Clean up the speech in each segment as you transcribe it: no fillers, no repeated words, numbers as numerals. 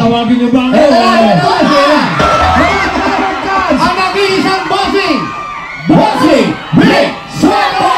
Tatawagin niyo ba ako? Ang nag-iisang bossing! Bossing Rick Suero!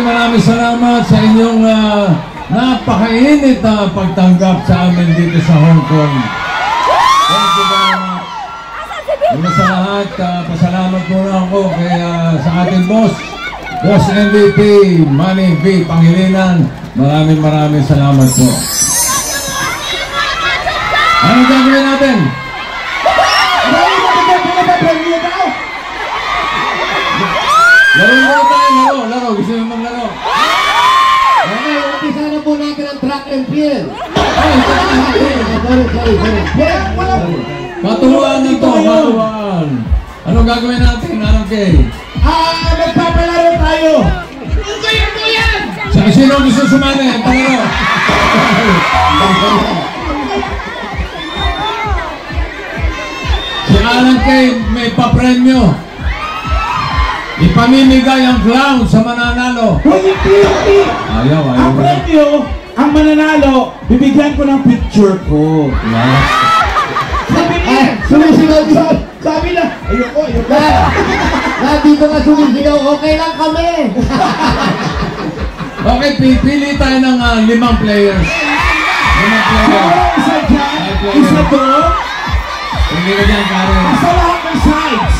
Maraming salamat sa inyong napakainit na pagtanggap sa amin dito sa Hong Kong. Thank you very much. Una sa lahat, pasalamat muna ako kay, sa ating boss MVP, Manny V. Pangilinan. Maraming salamat po. Anong gagawin natin? Laro tayo, laro. Gusto nyo maglaro? Okay, umpisa na po natin ang track and field. Katuruan nito, katuruan. Anong gagawin natin? Anong kay? Magpapalaro tayo. Sino gusto sumali? Palaro. Si Alan Kay may papremyo. Ipamimigay ang clown sa mananalo. Ayaw. Ang premyo, ang mananalo, bibigyan ko ng picture ko. Wow. na sumisigaw, okay lang kami. Okay, pipili tayo ng 5 players. 5 players. Isa dyan, isa doon. Hindi ka dyan, Karen. Isa lahat ng sides.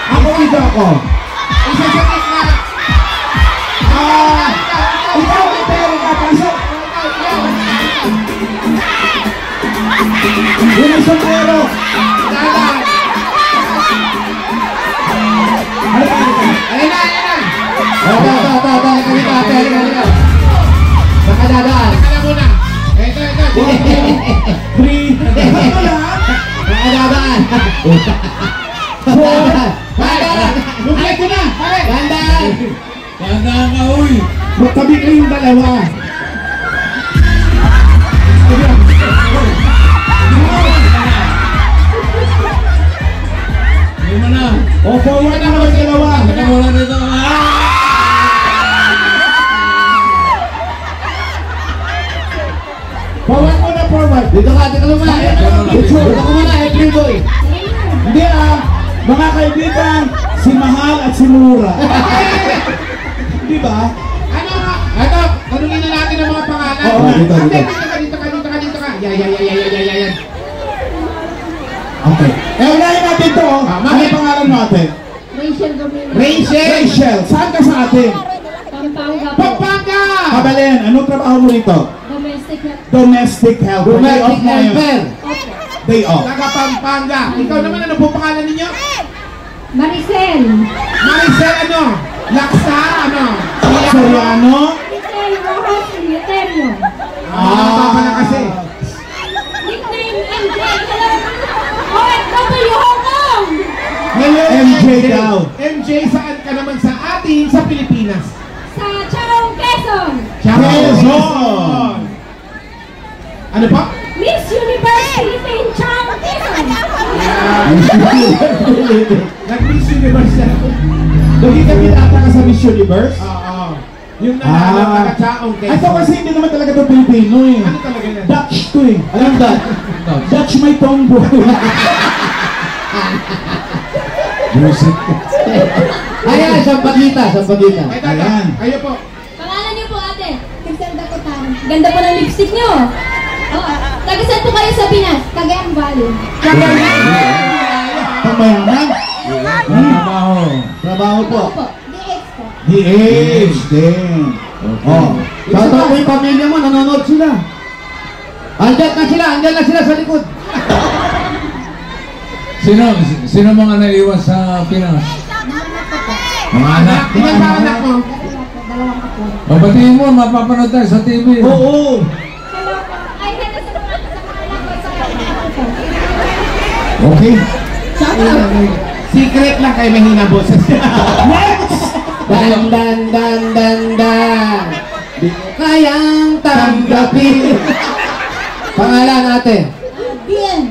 Ako dito ako. Isa sa gitna. Ikaw, Terry, kapasok. Yung isang pero. Dadan. Ayun na. Halika. Baka dadaan. Halika muna. Ito. Three. Ano lang? Baka dadaan. Bukay ko na. Dandaan. Tandaan ka, uy. Magtabi kayong dalawa. Hindi mo na. O, forward na naman dalawa. Teka muna dito. Forward. Dito ka muna. Dito ka muna, April Boy. Hindi mga kaibigan, si Mahal at si Mura. Di ba? Ito, tanungin na natin ang mga pangalan. Oo, dito. Dito ka. Yan. Okay. Unahin natin to. Ano yung pangalan mo ate? Rachel Domingo. Rachel. Saan ka sa atin? Pampanga po. Pampanga! Kabalen, anong trabaho mo rito? Domestic na. Domestic helper. Day off Domestic mo ngayon. helper. Opo. Day off. Taga Pampanga. Ikaw naman, ano po pangalan ninyo? Maricel. Maricel, ano? Laksa, ano? Soriano. Maricel Rojas Eleuterio. Baba na kasi. Nickname MJ. OFW Hong Kong. Hello, MJ daw. MJ, saan ka naman sa atin sa Pilipinas? Sa Charong, Quezon. Quezon. Ano pa? Miss Universe Philippine Charong, Quezon. Nag-Miss Universe na. Nagkikabit ata ka sa Miss Universe? Oo. Yung nanalo, taga-Chaong Quezon. Ito kasi hindi naman talaga ito Pilipino eh. Ano talaga yan? Dutch to eh. Anong Dutch? Dutch may tombo. Music. Ayan, Sampagita. Ayan. Kayo po. Pangalan niyo po ate? Griselda Cotan. Ganda po ng lipstick niyo. Oh, taga-saan po kayo sa Pinas? Cagayan Valley. Pangmayaman. Trabaho. Trabaho po. Opo. DX po. DH din. Oh. Shoutout mo yung pamilya mo, nanonood sila. Andyan na sila sa likod. Sino mga naiwan sa Pinas? Mga anak. Tingnan sa anak mo. Dalawang ako. Babatiin mo, mapapanood tayo sa TV. Oo. Hello po. Ay, hello sa mga anak ko sa Okay. Secret lang kay mahina boses. Next! Dan. Di ko kayang tanggapin. Pangalan ate. DM.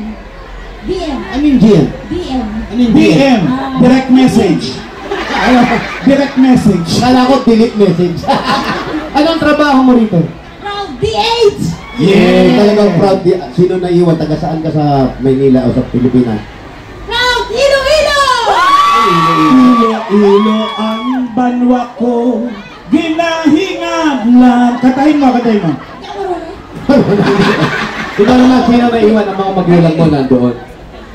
Anong Jian? DM. Anong DM. Direct message. Direct message. Kala ko delete message. Anong trabaho mo rito? Proud DH. Talagang proud. Sino naiwan? Taga saan ka sa Maynila o sa Pilipinas? Proud Iloilo. Ilo ang banwa ko. Ginahingad lang. Katahin mo. Ikaw naman, sino naiwan ang mga magulang mo nandoon?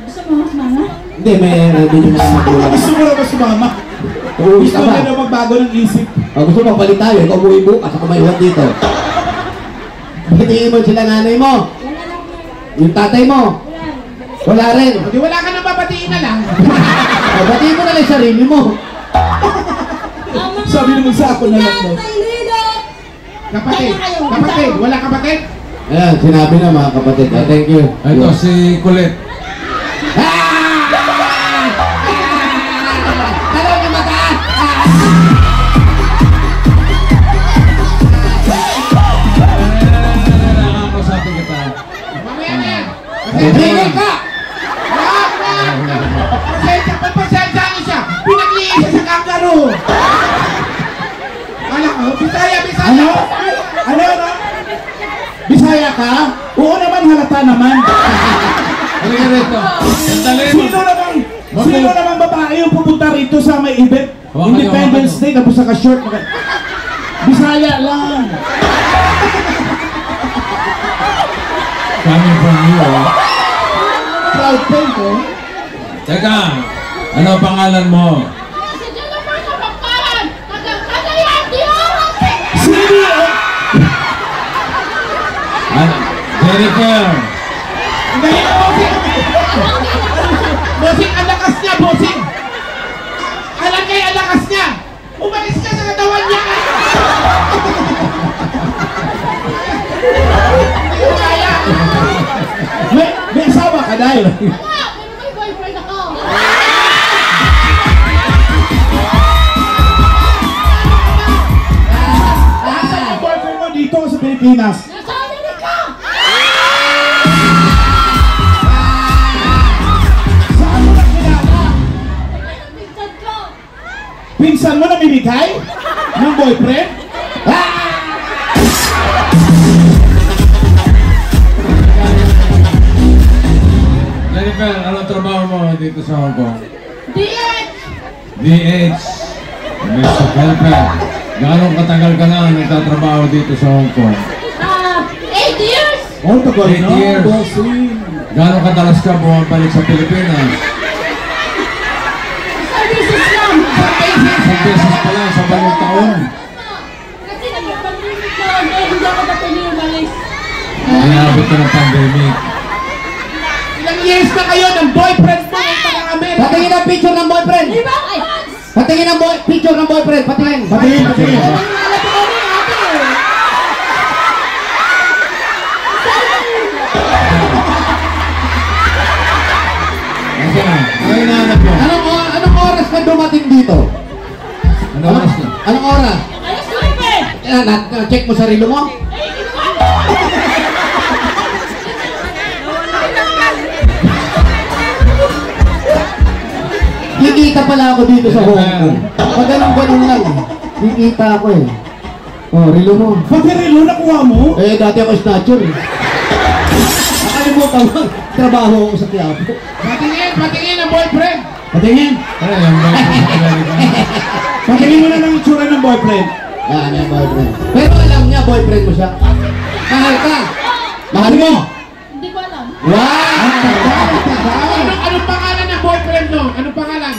Gusto mo mas mama? Hindi, may nandun yung mga magulang. Gusto mo na ba sumama? Uuwi Gusto ka mo ba? na magbago ng isip? Gusto mo, palit tayo. Ikaw umuwi bukas, ako may iwan dito. Batiin mo sila nanay mo. Wala lang na. Yung tatay mo. Wala rin. Di wala ka nang babatiin na lang. Batiin mo na lang yung sarili mo. Sabi naman sa ako na lang mo. Kapatid, wala kapatid? Ayan, sinabi na mga kapatid. Thank you. Ito si Colette. Ano yung mata? Nakakasabi kita. Mamaya na yan. Tingin ka! Pasensya niyo siya. Pinagliin siya sa kangaroo. Alam ko, Bisaya. Ano? Bisaya ka? Oo naman, halata naman. Halika rito. Sandali mo. Sino naman babae yung pupunta rito? ito sa may event. Hawakan niyo, Independence hawakan Day, tapos naka-short. Bisaya lang. Coming from you, ah. Proud paint, oh. Teka, ano ang pangalan mo? Si Jennifer sa Bakbaran! Nagkakalayan! Di oras! Sino? Ano? Jennifer! Dali na, bossing! Bossing, ang lakas niya, bossing! Alagay, ang lakas niya! Umalis ka sa katawan niya! Hindi ko kaya! May asawa ka dahil. Wala! Pero may boyfriend ako! Nasaan ang boyfriend mo dito sa Pilipinas? Nasa Amerika! Saan mo nakilala? Ay, ang pinsan ko! Pinsan mo namimigay? Ng boyfriend? Jennifer, anong trabaho mo dito sa Hong Kong? DH! DH. Domestic helper. Gano'ng katagal ka na nagtatrabaho dito sa Hong Kong? 8 years! Oh, tagal 8 na. years. Bossing. Gano'ng kadalas ka bumabalik sa Pilipinas? Services lang! Isang beses pa lang sa bagong taon. Kasi nag-pandemic noon, eh hindi ako napili umalis. Inabot ka ng pandemic. Ilang years na kayo ng boyfriend mo ng taga-Amerika? Patingin ang picture ng boyfriend. Ibang months! Patingin ang picture ng boyfriend. Patingin. Patingin, patingin. Alam ko kami ate! Kasi na, ano hinahanap mo? Anong oras ka dumating dito? Ano oras na? Anong oras? Alas 9! Check mo sarili mo? Ay, ginawa ko! Kikita pala ako dito sa Hong Kong. Pag ganun lang. Kikita ako eh. Oh, relo mo. Pati relo nakuha mo? Eh, dati ako snatcher eh. Nakalimutan mo, trabaho ako sa Quiapo. Patingin ang boyfriend! Patingin. Ano yung boyfriend sa Amerika? Patingin mo na lang yung tsura ng boyfriend. Yan, yung boyfriend. Pero alam niya, boyfriend mo siya. Mahal ka. Mahal mo. Hindi ko alam. Wow! Anong pangalan ng boyfriend mo? Anong pangalan?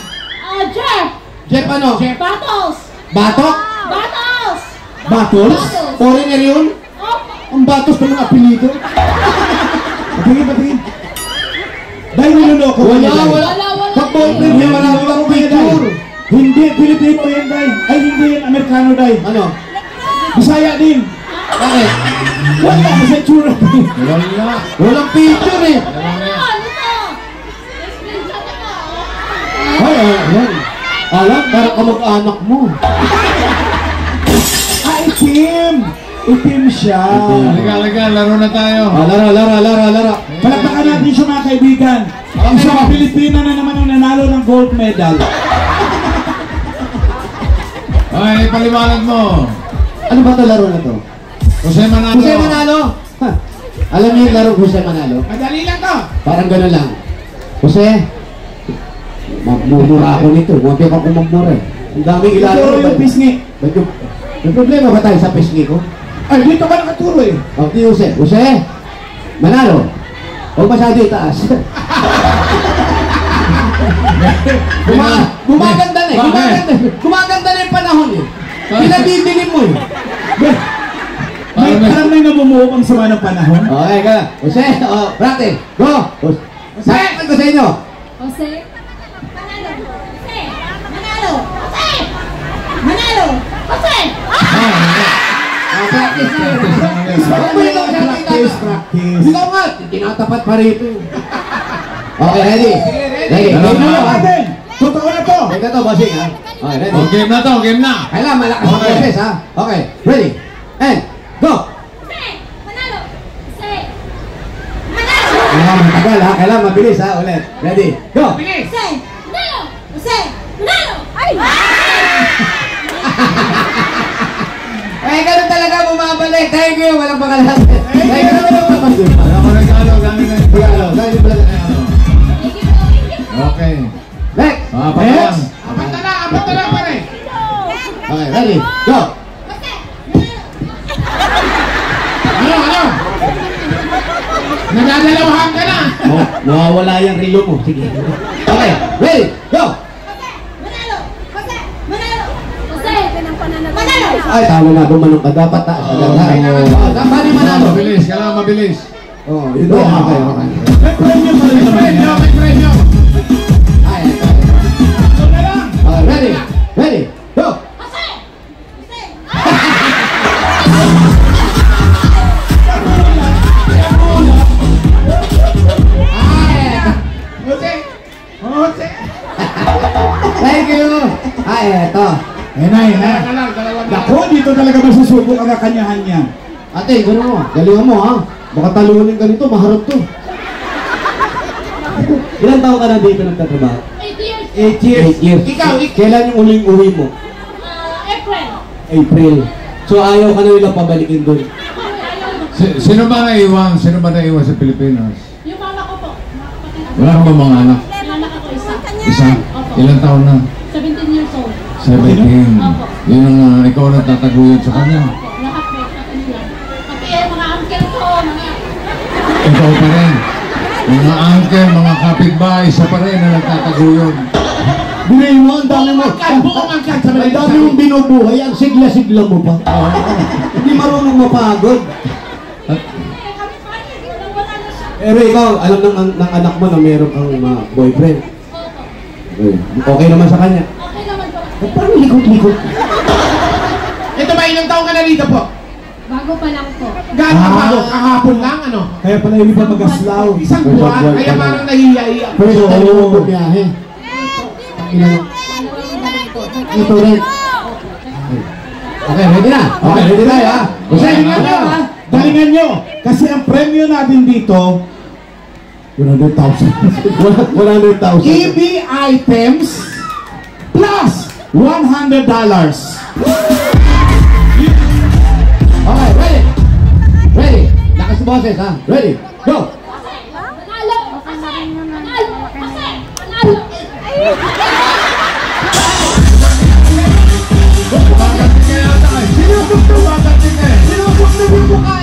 Jeff! Jeff ano? Battles! Batok? Battles! Battles? Foreigner yun? Oh, Ang batos ng mga apelido. Patingin, patingin. Dahil niloloko ka niya, Day. wala. Pag boyfriend niya, marami kang picture. Hindi, Pilipino yan, Day. Ay, hindi yan, Amerikano, Day. Ano? Bisaya din. Bakit? Wala ka sa tsura. Wala. Walang picture eh. Ano to? Screenshot ako. Ay, ayan. Alam, parang kamag-anak mo. Ah, itim. Itim siya. Halika, laro na tayo. Lara. Palakpakan natin siya, mga kaibigan. Ang isang Pilipina na naman ang nanalo ng gold medal. Ay, paliwanag mo. Ano ba ito laro na to? Jose Manalo. Jose Manalo? Ha. Alam niyo yung laro Jose Manalo? Madali lang to! Parang gano'n lang. Jose, magmumura ako nito. Huwag ka kumagmura eh. Ang daming Ito ilalaro. yung pisngi. May problema ba tayo sa pisngi ko? Ay, dito ka nakaturo eh. Okay, Jose. Jose, Manalo. Huwag masyado itaas. Gumaganda na eh. Gumaganda na yung panahon eh. Pinabibilin mo eh. May parang may namumuo ang sama ng panahon. Okay, ka. Jose, brate, go! Jose! Ko sa inyo. Jose? Manalo! Jose! Manalo! Jose! Manalo! Jose! Practice na yun. Practice. Ikaw nga, tinatapat pa rito eh. Okay, ready? Ready? Ano Tingnan Game na. natin. Totoo na to. Teka to, bossing ha. Okay, ready? Oh, game na to, game na. Kailangan malakas ang Okay. boses ha. Okay, ready? And, go! Jose! Manalo! Jose! Manalo! Kailangan matagal ha. Kailangan mabilis ha. Ulit. Ready? Go! Bilis! Jose! Manalo! Jose! Manalo! Ay! Eh, ganun talaga bumabalik. Thank you. Walang pangalan. Thank you. Ano ko regalo, gamit na yung regalo. Thank you. Thank you. Okay. Next. Patalan. Patalan! apat na lang pare. Okay, ready? Go! Ano? Nadadalawahan ka na. Nawawala yung relo mo. Sige. Okay, ready? Go! Ay, tama na. Bumanong ka. Dapat taas. Dapat manalo. Mabilis, kailangan mabilis. Oh, yun na. Okay. May premyo pa rin. May premyo. Ay. Ito na lang. Ready? Go! Jose. Thank you! Ay, eto. Dalawa na. Ako, dito talaga masusubok ang kakanyahan niya. Ate, gano'n mo. Galingan mo, ha? Baka talunin ka nito, maharap to. Ilan taon ka na dito nagtatrabaho? 8 years. 8 years. 8 years. Ikaw. Kailan yung uling uwi mo? April. April. So ayaw ka na nila pabalikin doon. Sino ba naiwan? Sino ba naiwan sa Pilipinas? Yung mama ko po. Mga kapatid ko. Wala ka ba mga anak? Yung anak ako isa. Isa? Ilang taon na? 17 years old. 17. Opo. Yun ang ikaw na tataguyod sa kanya. Opo. Lahat po. Kanila. Pati mga uncle ko. Ikaw pa rin. Mga uncle, mga kapitbahay, isa pa rin na nagtataguyod. Bilay mo, ang dami mo. Buong angkat sa Ang dami mong binubuhay, ang sigla-sigla mo pa. Hindi marunong mapagod. Pero ikaw, alam ng anak mo na meron kang boyfriend. Okay naman sa kanya. Okay naman po. Parang likot-likot. Ito ba, ilang taong ka na rito po? Bago pa lang po. Gano'n pa ako? Kahapon lang, ano? Kaya pala hindi pa mag-aslaw. Isang buwan, kaya parang nahihiya. First time mo magbiyahe. Ito rin. Okay, ready na. Okay, ready na, ha? Galingan nyo, ha? Galingan nyo. Kasi ang premyo natin dito, 100,000. 100,000. EB items plus $100. Okay, ready? Ready? Lakas boses, ha? Ready? Go! Manalo! Kasi! Manalo! Kasi! Manalo!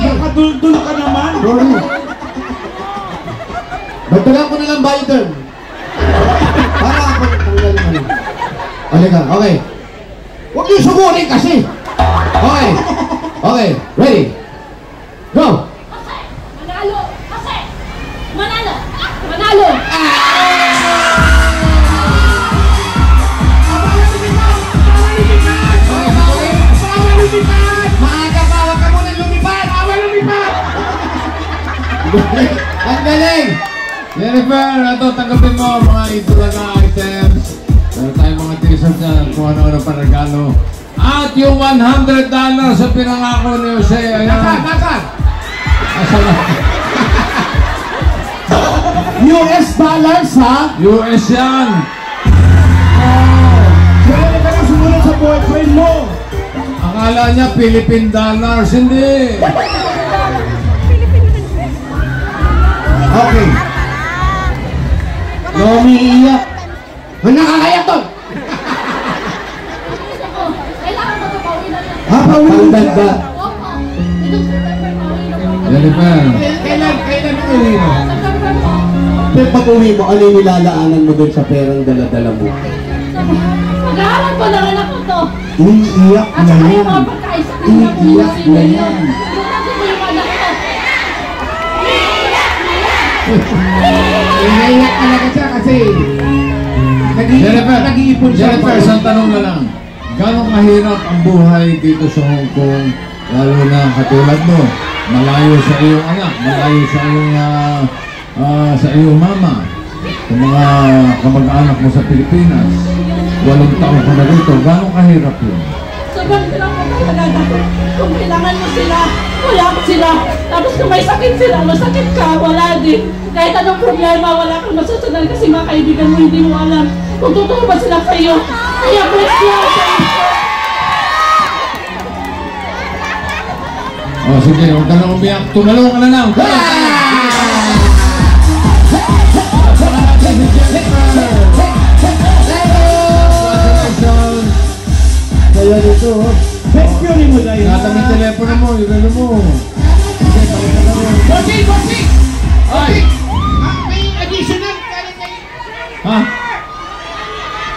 Nakadul-dul ka naman. Bagdagan ko na lang Biden. Para ako tanggalin ano. Okay. Huwag niyo subunin kasi. Okay. Okay. Ready? Go! Kasi! Manalo! Kasi! Manalo! Manalo! Maaga pa, huwag ka muna lumipad! Ang galing! Jennifer, ito, tanggapin mo mga itulaga items. Meron tayong mga t-shirt na kung ano-ano pa regalo. At yung $100 sa pinangako ni Jose, ayan. Nasaan? Asa na? US dollars, ha? US yan. Pwede ka na sumunod sa boyfriend mo. Akala niya Philippine dollars, hindi. Okay. Umiiyak. Ang nakakaya to! Kailangan magpapawi na lang. Ang dagda. Opo. Itong September, pawi na po. Jennifer, Kailan uwi mo? September po. Pero pag uwi mo, ano yung nilalaanan mo dun sa perang dala-dala mo? Mag-aaral ko lang anak ko to. Umiiyak At na saka yung yan. mga pagkain sa kanya kung Iiyak yung na yun. yan. Ito yung anak ko. Naiyak talaga siya kasi nag-iipon siya. Jennifer, isang tanong na lang. Gano'ng kahirap ang buhay dito sa Hong Kong, lalo na katulad mo, malayo sa iyong anak, malayo sa iyong mama, sa mga kamag-anak mo sa Pilipinas, 8 taon ka na dito, gano'ng kahirap yun? Sobrang hirap ko talaga. Kung kailangan mo sila, wala ko sila. Tapos kung may sakit sila, masakit ka, wala din. Kahit anong problema, wala kang masusunod kasi mga kaibigan mo hindi mo alam kung totoo ba sila sa'yo. Kaya bless you ako sa iyo. O sige, huwag ka na umiyak, tumalo ka na lang. Congratulations! Ayan ito. Thank you ni mo dahil. Ingatan yung telepono mo, yung ano mo. Sige, pakita na mo. Bossing! Bossing! Ay! May additional galing kayo. Ha?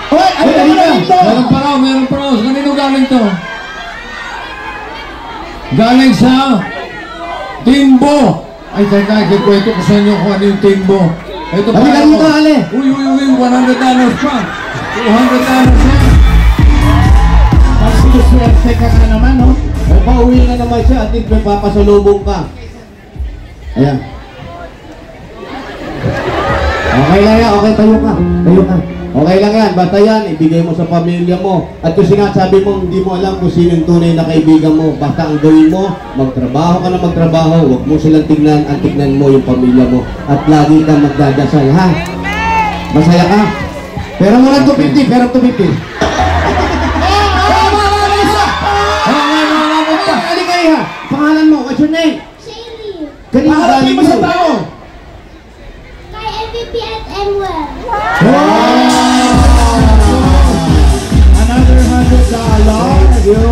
Hoy, ano Ay, naman halika. ito? Meron pa raw. Kanino galing to? Galing sa Timbo. Ay, teka, kikwento ko sa inyo kung ano yung Timbo. Ito pa Halika dito, Ale. Uy, $100 pa. $200 na. Pag sinuswerte ka na naman, no? Ay, pauwi na naman siya at may papasalubong ka. Ayan. Okay lang yan, okay, tayo ka. Tayo ka. Okay lang yan, basta yan, ibigay mo sa pamilya mo. At kung sinasabi mo, hindi mo alam kung sino yung tunay na kaibigan mo. Basta ang gawin mo, magtrabaho ka na magtrabaho. Huwag mo silang tignan, ang tignan mo yung pamilya mo. At lagi kang magdadasal, ha? Masaya ka? Pero mo lang 250, pero 250. Ha? Pangalan mo, what's your name? Shaylee. Kanina Paharapin mo sa yun. tao. Kay MVP at Emwell. Another $100. Thank you.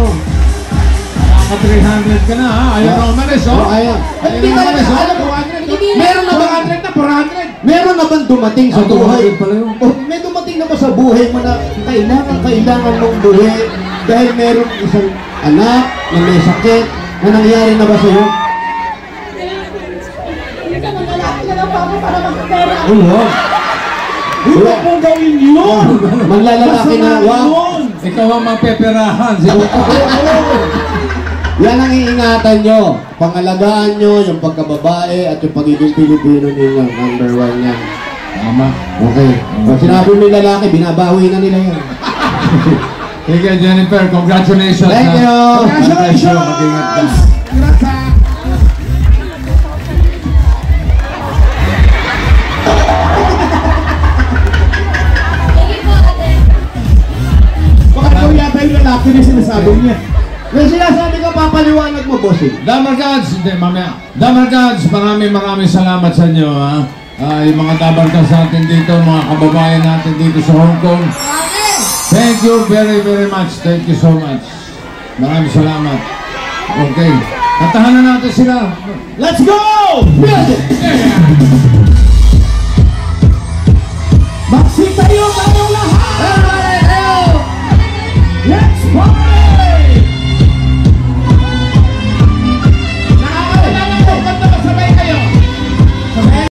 Naka 300 ka na ha. Ayaw na umalis oh. Ayaw. Hindi na tayo umalis oh. alam ko, meron na ba 100 na 400? Meron na bang dumating sa Ah, buhay? 200 pala yun. Oh, may dumating na ba sa buhay mo na kailangan mong buhay dahil meron isang anak na may sakit na nangyari na ba sa'yo? Hindi ka nang lalaki na lang pa ako para magpapera. Oo. Huwag mong gawin yun. Maglalaki na, Masama wag. yun. Ikaw ang mapeperahan. Yan ang iingatan nyo. Pangalagaan nyo yung pagkababae at yung pagiging Pilipino ninyo. Number 1 yan. Tama. Okay. Pag sinabi mo yung lalaki, binabawi na nila yan. Sige, Jennifer, congratulations. Thank you. Congratulations. Mag-ingat ka. Gracias. Sige po, ate. Baka ikaw yata yung lalaki na sinasabi niya. May sinasabi ka, papaliwanag mo, bossing. Damar Gods, hindi, mamaya. Damar Gods, maraming salamat sa inyo, ha. Yung mga Damar Gods natin dito, mga kababayan natin dito sa Hong Kong. Thank you very much. Thank you so much. Maraming salamat. Okay. Katahan na natin sila. Let's go! Magsita tayo tayong lahat! Let's party! Nakakalaman ko kung sabay kayo. Sabay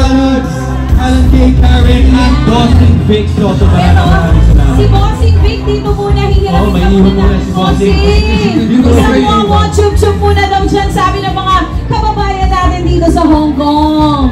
Shoutout Alan K. Karen and Bossing Vic Soto. Maraming salamat. Si Bossing Vic dito muna, hihiramin may na iwan muna. muna si Bossing. Isang mga chup-chup muna daw dyan, sabi ng mga kababayan natin dito sa Hong Kong.